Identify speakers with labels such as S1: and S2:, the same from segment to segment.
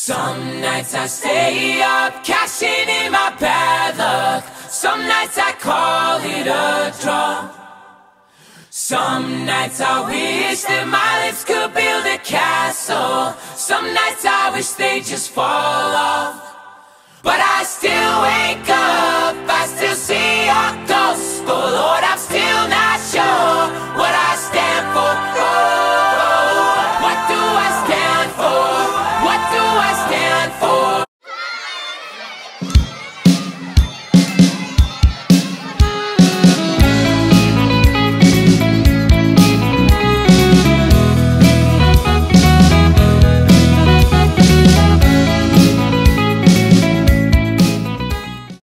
S1: Some nights I stay up, cashing in my bad luck. Some nights I call it a draw. Some nights I wish that my lips could build a castle. Some nights I wish they just fall off. But I still wake up, I still see your ghost. Oh Lord, I'm still not sure what I stand for. Oh, what do I stand for? What do I stand for?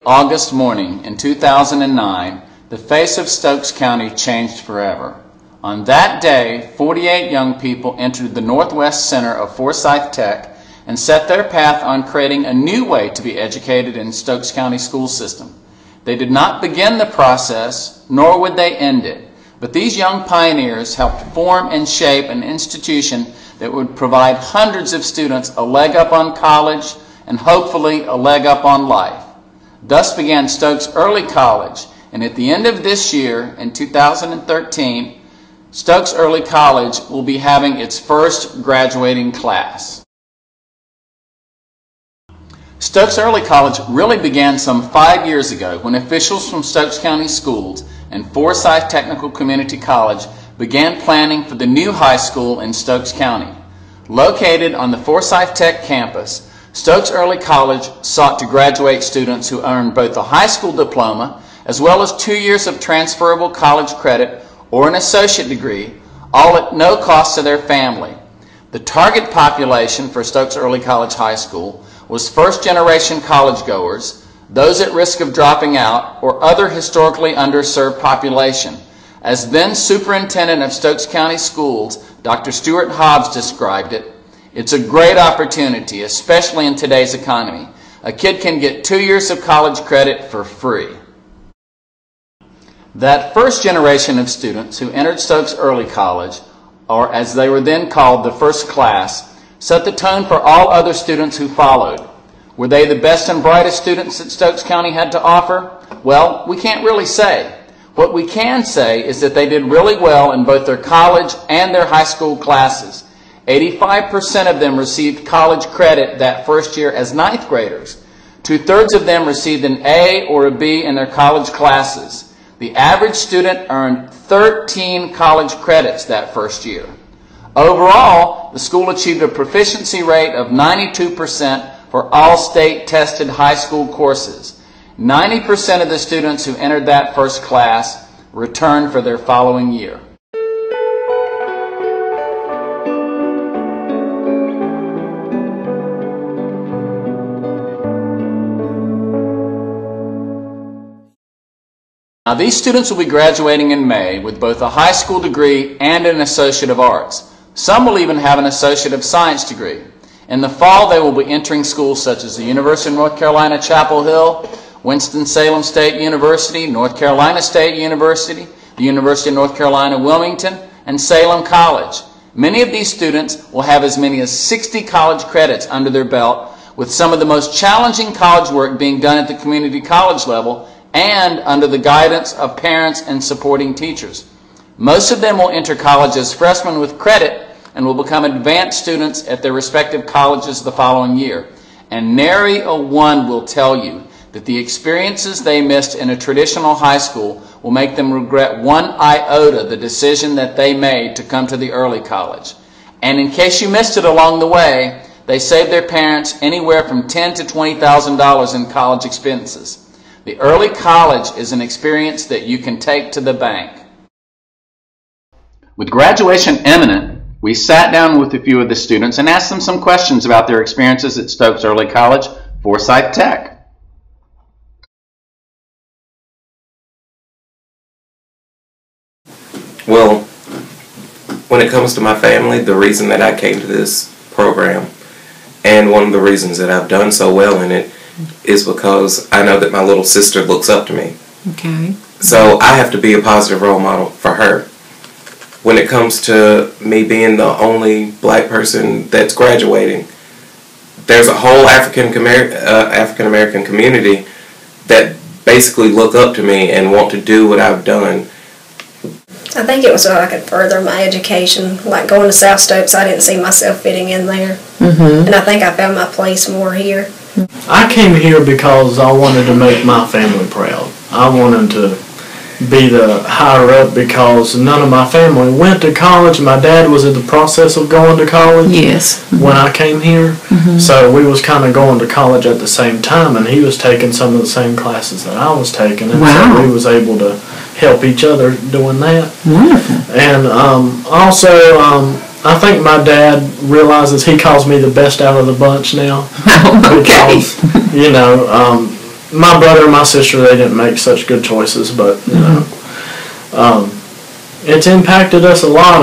S2: August morning in 2009, the face of Stokes County changed forever. On that day, 48 young people entered the Northwest Center of Forsyth Tech and set their path on creating a new way to be educated in Stokes County school system. They did not begin the process, nor would they end it, but these young pioneers helped form and shape an institution that would provide hundreds of students a leg up on college and hopefully a leg up on life. Thus began Stokes Early College, and at the end of this year, in 2013, Stokes Early College will be having its first graduating class. Stokes Early College really began some 5 years ago when officials from Stokes County Schools and Forsyth Technical Community College began planning for the new high school in Stokes County. Located on the Forsyth Tech campus, Stokes Early College sought to graduate students who earned both a high school diploma as well as 2 years of transferable college credit or an associate degree, all at no cost to their family. The target population for Stokes Early College High School was first-generation college goers, those at risk of dropping out, or other historically underserved population. As then Superintendent of Stokes County Schools, Dr. Stuart Hobbs described it, "It's a great opportunity, especially in today's economy. A kid can get 2 years of college credit for free." That first generation of students who entered Stokes Early College, or as they were then called, the first class, set the tone for all other students who followed. Were they the best and brightest students that Stokes County had to offer? Well, we can't really say. What we can say is that they did really well in both their college and their high school classes. 85% of them received college credit that first year as ninth graders. 2/3 of them received an A or a B in their college classes. The average student earned 13 college credits that first year. Overall, the school achieved a proficiency rate of 92% for all state-tested high school courses. 90% of the students who entered that first class returned for their following year. Now, these students will be graduating in May with both a high school degree and an Associate of Arts. Some will even have an Associate of Science degree. In the fall, they will be entering schools such as the University of North Carolina, Chapel Hill, Winston-Salem State University, North Carolina State University, the University of North Carolina, Wilmington, and Salem College. Many of these students will have as many as 60 college credits under their belt, with some of the most challenging college work being done at the community college level and under the guidance of parents and supporting teachers. Most of them will enter college as freshmen with credit and will become advanced students at their respective colleges the following year. And nary a one will tell you that the experiences they missed in a traditional high school will make them regret one iota the decision that they made to come to the early college. And in case you missed it along the way, they saved their parents anywhere from $10,000 to $20,000 in college expenses. The early college is an experience that you can take to the bank. With graduation imminent, we sat down with a few of the students and asked them some questions about their experiences at Stokes Early College, Forsyth Tech.
S3: Well, when it comes to my family, the reason that I came to this program, and one of the reasons that I've done so well in it, is because I know that my little sister looks up to me.
S4: Okay.
S3: So I have to be a positive role model for her. When it comes to me being the only black person that's graduating, there's a whole African American community that basically look up to me and want to do what I've done.
S4: I think it was so I could further my education. Like going to South Stokes, I didn't see myself fitting in there. And I think I found my place more here.
S5: I came here because I wanted to make my family proud. I wanted to be the higher up because none of my family went to college. My dad was in the process of going to college when I came here. So we was kind of going to college at the same time, and he was taking some of the same classes that I was taking, and so we was able to help each other doing that.
S6: Wonderful.
S5: And also, I think my dad realizes he calls me the best out of the bunch now.
S6: Okay.
S5: Because, you know, my brother and my sister, they didn't make such good choices, but, you know, it's impacted us a lot.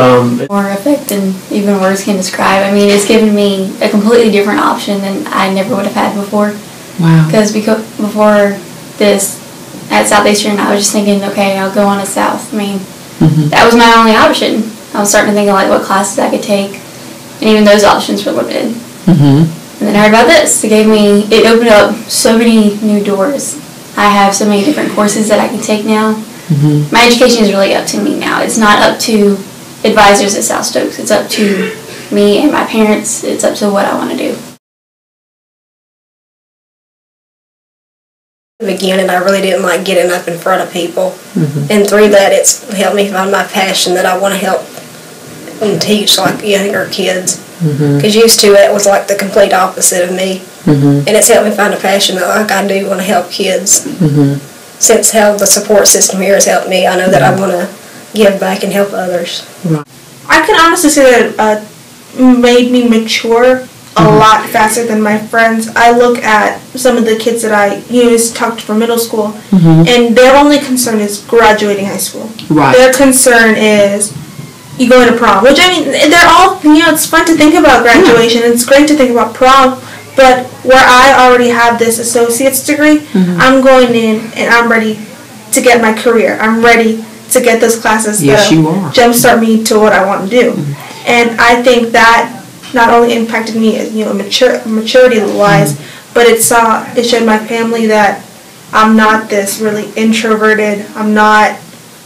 S7: More effect than even words can describe. I mean, it's given me a completely different option than I never would have had before.
S6: Wow.
S7: Because before this, at Southeastern, I was just thinking, okay, I'll go on to South. I mean, that was my only option. I was starting to think of like what classes I could take, and even those options were limited. And then I heard about this. It opened up so many new doors. I have so many different courses that I can take now. My education is really up to me now. It's not up to advisors at South Stokes. It's up to me and my parents. It's up to what I want to do.
S4: In the beginning, I really didn't like getting up in front of people. And through that, it's helped me find my passion that I want to help and teach like younger kids. Because used to it was like the complete opposite of me. And it's helped me find a passion that like I do want to help kids. Since how the support system here has helped me, I know that I want to give back and help others.
S8: I can honestly say that made me mature a lot faster than my friends. I look at some of the kids that I talked to for middle school, and their only concern is graduating high school. Their concern is you going to prom, which I mean, they're all, it's fun to think about graduation. It's great to think about prom, but where I already have this associate's degree, I'm going in and I'm ready to get my career. I'm ready to get those classes that jumpstart me to what I want to do. And I think that not only impacted me as maturity-wise, but it showed my family that I'm not this really introverted. I'm not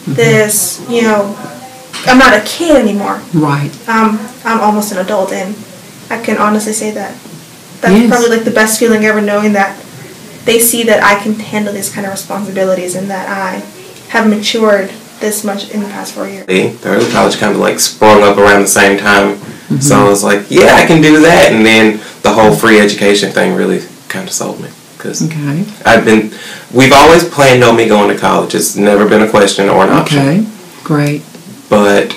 S8: this, I'm not a kid anymore. I'm almost an adult, and I can honestly say that. That's probably like the best feeling ever, knowing that they see that I can handle these kind of responsibilities and that I have matured this much in the past 4 years. The early college kind of like sprung up around the same time. So I was like, yeah, I can do that. And then the whole free education thing really kind of sold me. Because we've always planned on me going to college. It's never been a question or an option.
S6: Okay, great.
S3: But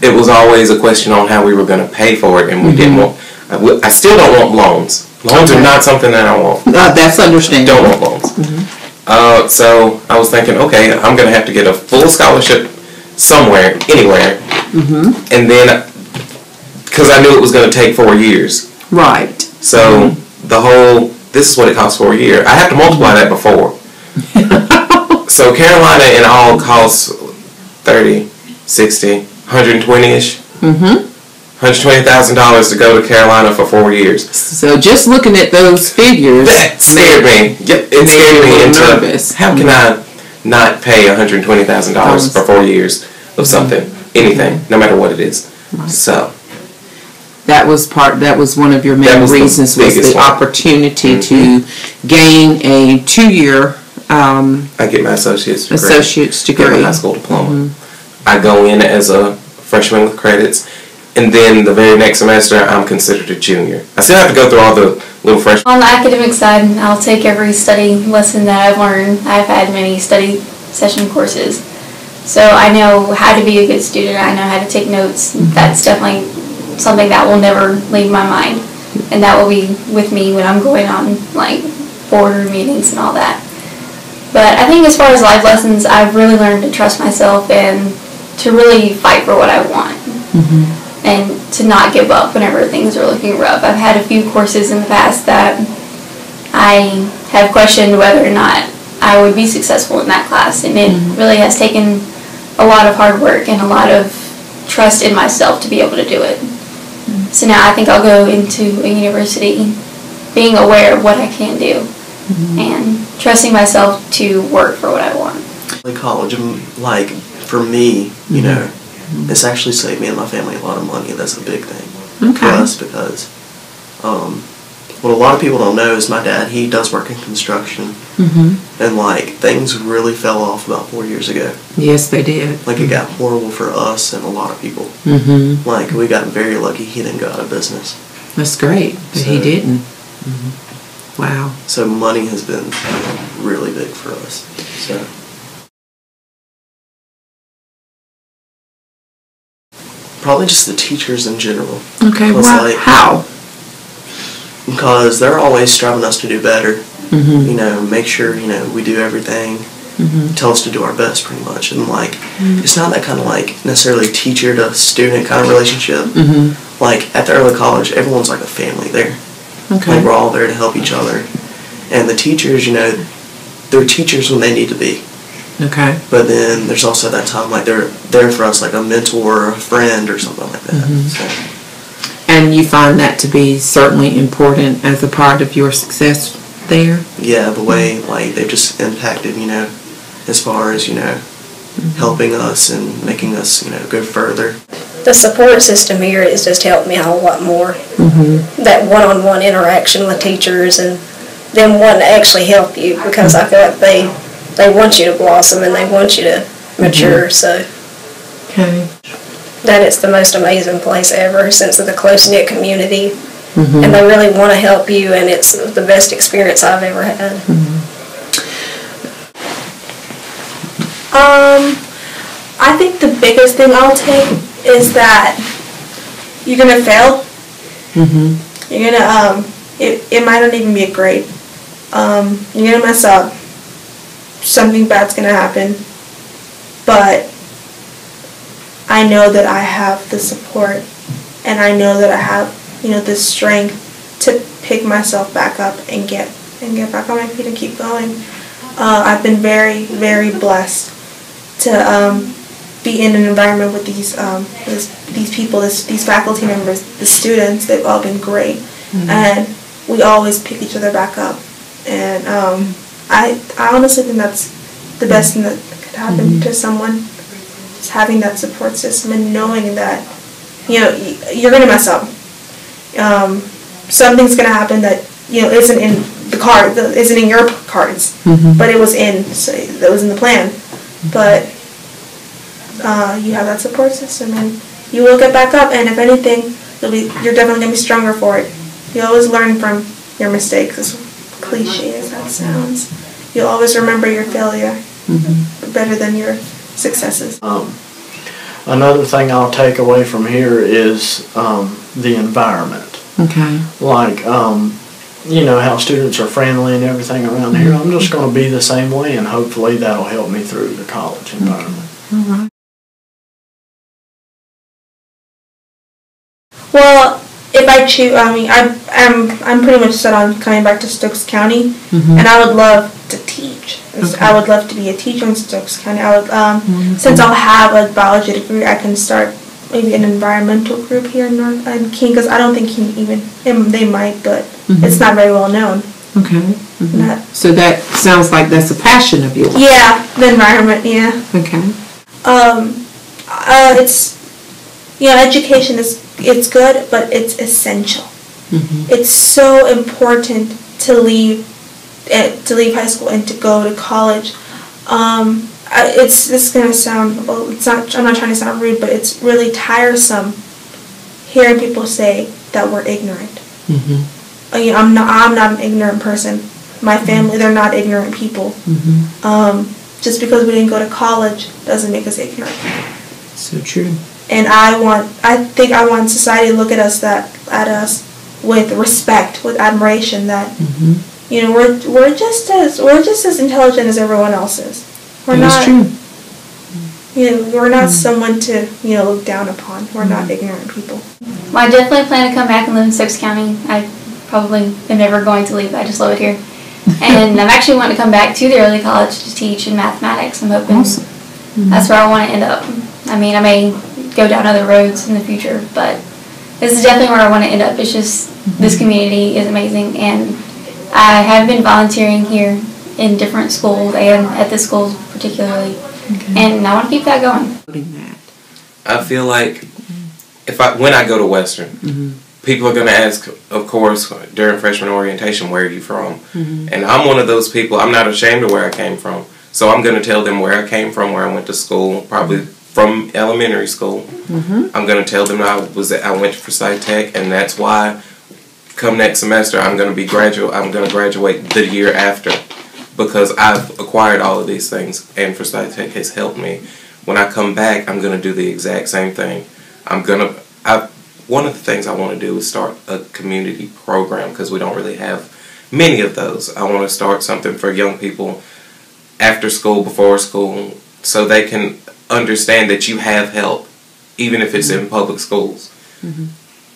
S3: it was always a question on how we were going to pay for it. And we didn't want, I still don't want loans. Loans are not something that I want.
S6: That's understandable.
S3: Don't want loans. So I was thinking, okay, I'm going to have to get a full scholarship somewhere, anywhere. And then, because I knew it was going to take 4 years.
S6: Right.
S3: So this is what it costs for a year. I have to multiply that before. So Carolina in all costs 30, 60, 120-ish. $120,000 to go to Carolina for 4 years.
S6: So just looking at those figures,
S3: that scared me. It scared me into nervous. How can I not pay $120,000 for 4 years of something, anything, no matter what it is? So
S6: that was one of your main reasons, was the opportunity to gain a 2-year.
S3: I get my associate's degree. Get my high school diploma. I go in as a freshman with credits. And then the very next semester, I'm considered a junior. I still have to go through all the little freshmen.
S7: On the academic side, I'll take every study lesson that I've learned. I've had many study session courses. So I know how to be a good student. I know how to take notes. That's definitely something that will never leave my mind. And that will be with me when I'm going on like board meetings and all that. But I think as far as life lessons, I've really learned to trust myself and to really fight for what I want. And to not give up whenever things are looking rough. I've had a few courses in the past that I have questioned whether or not I would be successful in that class, and it really has taken a lot of hard work and a lot of trust in myself to be able to do it. So now I think I'll go into a university being aware of what I can do and trusting myself to work for what I want.
S9: College, like, for me, you know, it's actually saved me and my family a lot of money. That's a big thing for us because what a lot of people don't know is my dad, he does work in construction. And, like, things really fell off about 4 years ago.
S6: Yes, they did.
S9: Like, it got horrible for us and a lot of people. Like, we got very lucky he didn't go out of business.
S6: That's great, but he didn't. Wow.
S9: So money has been really big for us. So. Probably just the teachers in general.
S6: Okay, well,
S9: like,
S6: how?
S9: Because they're always striving us to do better. You know, make sure, you know, we do everything. Tell us to do our best, pretty much. And, like, it's not that kind of, like, necessarily teacher to student kind of relationship. Like, at the early college, everyone's like a family there. Like, we're all there to help each other. And the teachers, you know, they're teachers when they need to be.
S6: Okay.
S9: But then there's also that time, like, they're there for us, like a mentor or a friend or something like that. So.
S6: And you find that to be certainly important as a part of your success there?
S9: Yeah, the way, like, they've just impacted, you know, as far as, you know, helping us and making us, you know, go further.
S4: The support system here has just helped me a whole lot more. That one-on-one interaction with teachers and them wanting to actually help you, because I feel like they want you to blossom and they want you to mature. So that it's the most amazing place ever, since of the close-knit community. And they really want to help you, and it's the best experience I've ever had.
S8: I think the biggest thing I'll take is that you're gonna fail. You're gonna it might not even be a grade. You're gonna mess up. Something bad's gonna happen. But I know that I have the support, and I know that I have, you know, the strength to pick myself back up and get back on my feet and keep going. I've been very, very blessed to be in an environment with these people, these faculty members, the students. They've all been great, and we always pick each other back up. And I honestly think that's the best thing that could happen to someone, is having that support system and knowing that, you know, you're gonna mess up. Something's gonna happen that, you know, isn't in the card, isn't in your cards, but it was in the plan. But you have that support system, and you will get back up. And if anything, you're definitely gonna be stronger for it. You always learn from your mistakes, as cliche as that sounds. You'll always remember your failure better than your successes.
S5: Another thing I'll take away from here is the environment.
S6: Okay.
S5: Like, you know, how students are friendly and everything around here. I'm just going to be the same way, and hopefully that'll help me through the college environment.
S6: All right.
S8: Well, if I choose, I mean, I'm pretty much set on coming back to Stokes County, and I would love to teach. I would love to be a teacher in Stokes County. I would, since I'll have a biology degree, I can start maybe an environmental group here in Keene, because I don't think Keene even, they might, but it's not very well known.
S6: Okay. So that sounds like that's a passion of yours.
S8: Yeah, the environment, yeah.
S6: Okay.
S8: It's, you know, education it's good, but it's essential. It's so important to leave high school and to go to college. This is gonna sound, well, it's not. I'm not trying to sound rude, but it's really tiresome hearing people say that we're ignorant. You know, I'm not an ignorant person. My family, they're not ignorant people. Just because we didn't go to college doesn't make us ignorant.
S6: So true. And
S8: I think I want society to look at us with respect, with admiration. That you know, we're just as intelligent as everyone else is. We're
S6: That's
S8: not.
S6: True.
S8: You know, we're not someone to, you know, look down upon. We're not ignorant people.
S7: Well, I definitely plan to come back and live in Stokes County. I probably am never going to leave. I just love it here. And I'm actually wanting to come back to the early college to teach in mathematics. I'm hoping that's where I want to end up. I mean, I may go down other roads in the future, but this is definitely where I want to end up. It's just This community is amazing, and I have been volunteering here in different schools and at this school particularly, and I want to keep that going.
S3: I feel like when I go to Western, people are going to ask, of course, during freshman orientation, where are you from? And I'm one of those people, I'm not ashamed of where I came from. So I'm going to tell them where I came from, where I went to school, probably from elementary school. I'm going to tell them I went to Forsyth Tech, and that's why come next semester I'm going to graduate the year after, because I've acquired all of these things, and Forsyth Tech has helped me. When I come back, I'm going to do the exact same thing. One of the things I want to do is start a community program, because we don't really have many of those. I want to start something for young people after school, before school, so they can understand that you have help, even if it's in public schools.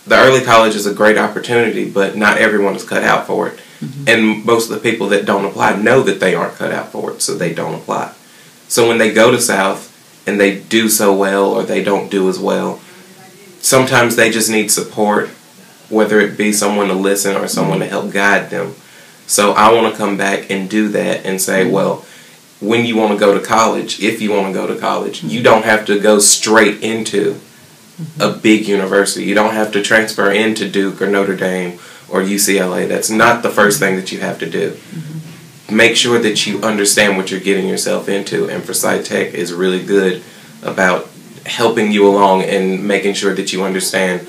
S3: The early college is a great opportunity, but not everyone is cut out for it. And most of the people that don't apply know that they aren't cut out for it, so they don't apply. So when they go to South and they do so well, or they don't do as well, sometimes they just need support, whether it be someone to listen or someone to help guide them. So I want to come back and do that and say, well, when you want to go to college, if you want to go to college, you don't have to go straight into a big university. You don't have to transfer into Duke or Notre Dame or UCLA. That's not the first thing that you have to do. Make sure that you understand what you're getting yourself into, and Forsyth Tech is really good about helping you along and making sure that you understand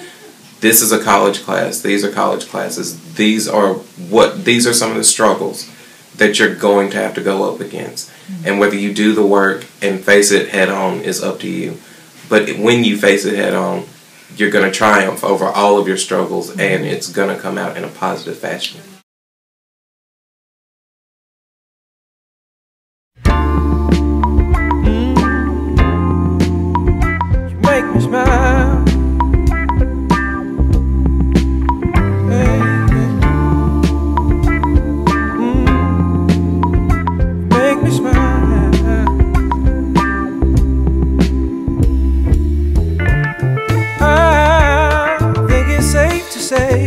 S3: this is a college class, these are college classes, these are some of the struggles that you're going to have to go up against. And whether you do the work and face it head on is up to you. But when you face it head on, you're going to triumph over all of your struggles, and it's going to come out in a positive fashion.
S1: You make me smile. Make me smile. Say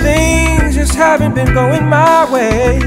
S1: things just haven't been going my way.